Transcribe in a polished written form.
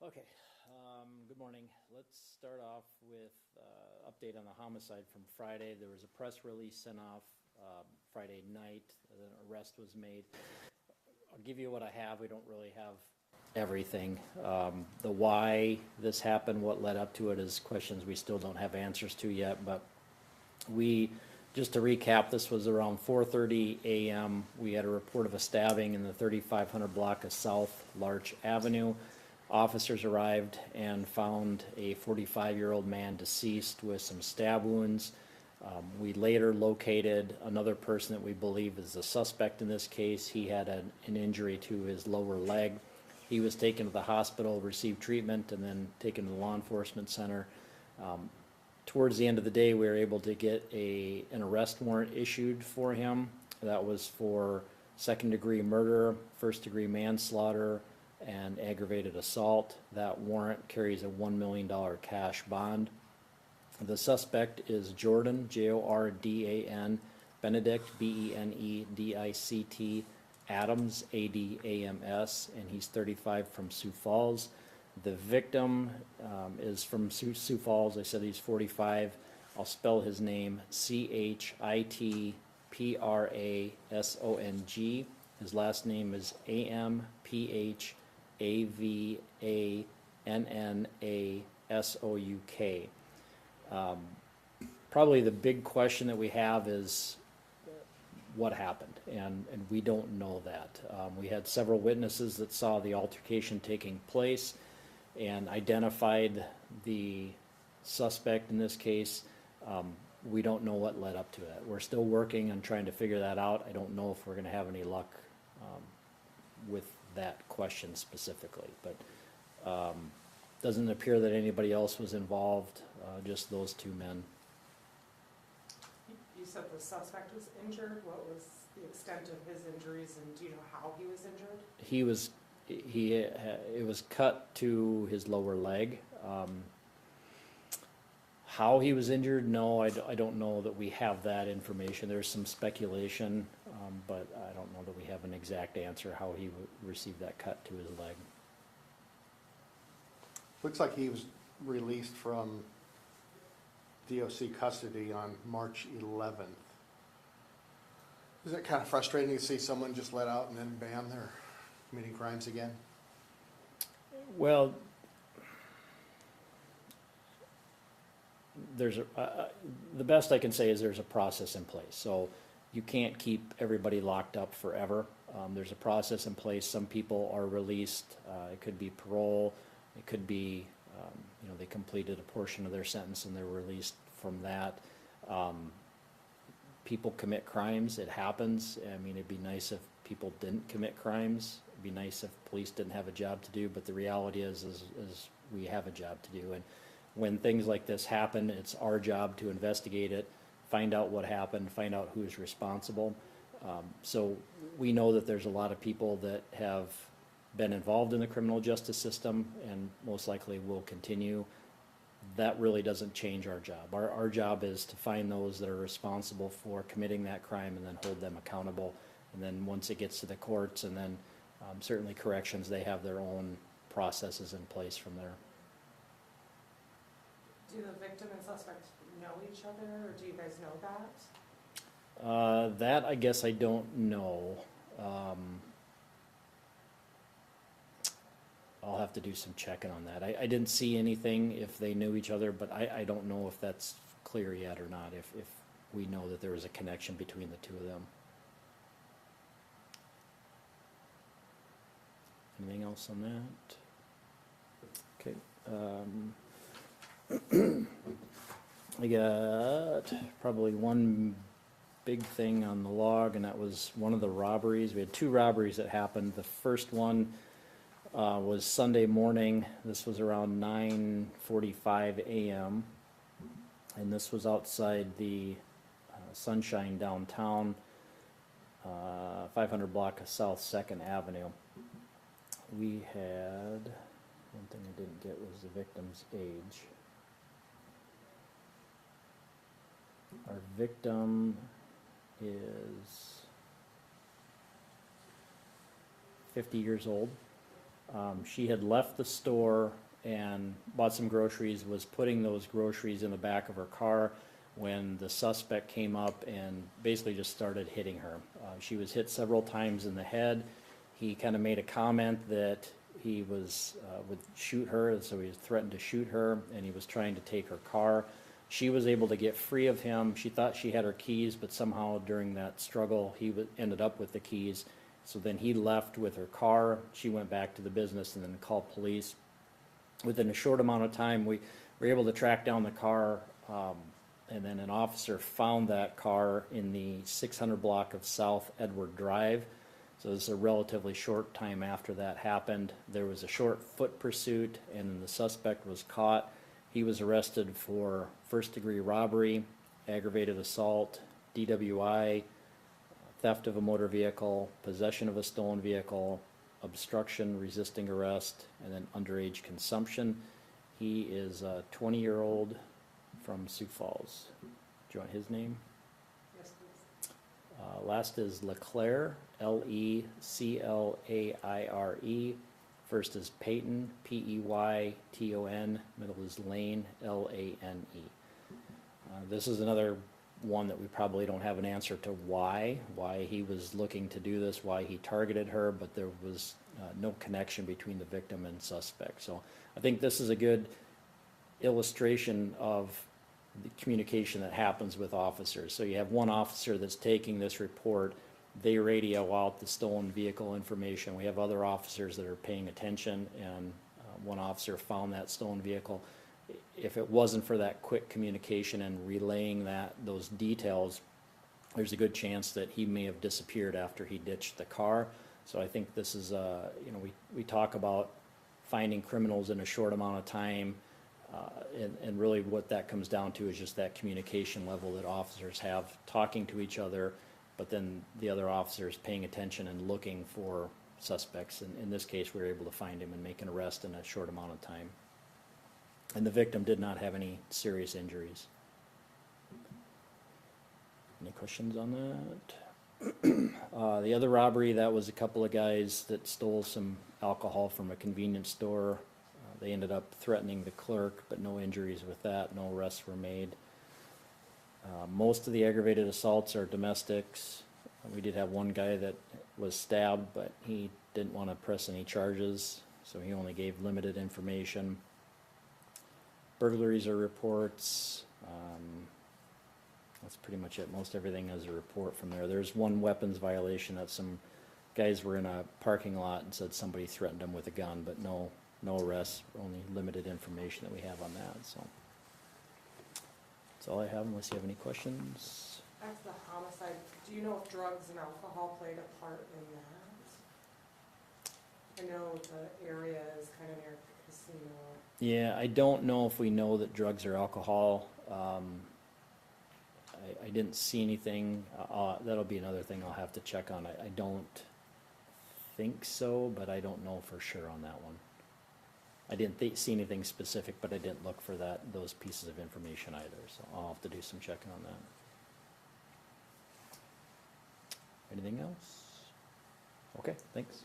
Okay, good morning. Let's start off with update on the homicide from Friday. There was a press release sent off Friday night. An arrest was made. I'll give you what I have. We don't really have everything. The why this happened, what led up to it, is questions we still don't have answers to yet. But just to recap, this was around 4:30 a.m. We had a report of a stabbing in the 3500 block of South Larch Avenue. Officers arrived and found a 45-year-old man deceased with some stab wounds. We later located another person that we believe is the suspect in this case. He had an injury to his lower leg. He was taken to the hospital, received treatment, and then taken to the law enforcement center. Towards the end of the day, we were able to get an arrest warrant issued for him. That was for second-degree murder, first-degree manslaughter, and aggravated assault. That warrant carries a $1 million cash bond. The suspect is Jordan, Jordan, Benedict, Benedict, Adams, Adams, and he's 35 from Sioux Falls. The victim is from Sioux Falls. I said he's 45. I'll spell his name Chitprasong. His last name is Amphavannassouk. Probably the big question that we have is what happened, and we don't know that. We had several witnesses that saw the altercation taking place and identified the suspect in this case. We don't know what led up to it. We're still working on trying to figure that out. I don't know if we're going to have any luck with that question specifically, but doesn't appear that anybody else was involved, just those two men. You said the suspect was injured. What was the extent of his injuries, and do you know how he was injured? It was cut to his lower leg. How he was injured, no, I don't know that we have that information. There's some speculation, but I don't know that we have an exact answer how he received that cut to his leg. Looks like he was released from DOC custody on March 11th. Is it kind of frustrating to see someone just let out and then bam, they're committing crimes again? Well, there's the best I can say is there's a process in place. So you can't keep everybody locked up forever. There's a process in place. Some people are released. It could be parole. It could be, they completed a portion of their sentence and they're released from that. People commit crimes. It happens. I mean, it'd be nice if people didn't commit crimes. It'd be nice if police didn't have a job to do, but the reality is we have a job to do. And when things like this happen, it's our job to investigate it, find out what happened, find out who's responsible. So we know that there's a lot of people that have been involved in the criminal justice system and most likely will continue. That really doesn't change our job. Our job is to find those that are responsible for committing that crime and then hold them accountable. And then once it gets to the courts and then certainly corrections, they have their own processes in place from there. Do the victim and suspect know each other, or do you guys know that? That I guess I don't know. I'll have to do some checking on that. I didn't see anything if they knew each other, but I don't know if that's clear yet or not, if we know that there was a connection between the two of them. Anything else on that? Okay. I got probably one big thing on the log, and that was one of the robberies. We had two robberies that happened. The first one was Sunday morning. This was around 9:45 a.m. and this was outside the Sunshine downtown, 500 block of South 2nd Avenue. We had, one thing I didn't get was the victim's age. Our victim is 50 years old. She had left the store and bought some groceries, was putting those groceries in the back of her car when the suspect came up and basically just started hitting her. She was hit several times in the head. He kind of made a comment that he was would shoot her, and so he threatened to shoot her, and he was trying to take her car. She was able to get free of him. She thought she had her keys, but somehow during that struggle, he ended up with the keys. So then he left with her car. She went back to the business and then called police. Within a short amount of time, we were able to track down the car, and then an officer found that car in the 600 block of South Edward Drive. So this is a relatively short time after that happened. There was a short foot pursuit, and then the suspect was caught. He was arrested for first-degree robbery, aggravated assault, DWI, theft of a motor vehicle, possession of a stolen vehicle, obstruction, resisting arrest, and then underage consumption. He is a 20-year-old from Sioux Falls. Do you want his name? Yes, please. Last is Leclaire, Leclaire. First is Peyton, Peyton. Middle is Lane, Lane. This is another one that we probably don't have an answer to why he was looking to do this, why he targeted her, but there was no connection between the victim and suspect. So I think this is a good illustration of the communication that happens with officers. So you have one officer that's taking this report, they radio out the stolen vehicle information. We have other officers that are paying attention, and one officer found that stolen vehicle. If it wasn't for that quick communication and relaying those details, there's a good chance that he may have disappeared after he ditched the car. So I think this is, we talk about finding criminals in a short amount of time, and really what that comes down to is just that communication level that officers have, talking to each other, but then the other officers paying attention and looking for suspects. And in this case, we were able to find him and make an arrest in a short amount of time. And the victim did not have any serious injuries. Any questions on that? The other robbery, that was a couple of guys that stole some alcohol from a convenience store. They ended up threatening the clerk, but no injuries with that. No arrests were made. Most of the aggravated assaults are domestics. We did have one guy that was stabbed, but he didn't want to press any charges, so he only gave limited information. Burglaries are reports. That's pretty much it. Most everything is a report from there. There's one weapons violation that some guys were in a parking lot and said somebody threatened them with a gun, but no arrests, only limited information that we have on that. So that's all I have, unless you have any questions. As the homicide, do you know if drugs and alcohol played a part in that? I know the area is kind of near the casino. Yeah, I don't know if we know that drugs or alcohol. I didn't see anything. That'll be another thing I'll have to check on. I don't think so, but I don't know for sure on that one. I didn't see anything specific, but I didn't look for those pieces of information either, so I'll have to do some checking on that. Anything else? Okay, thanks.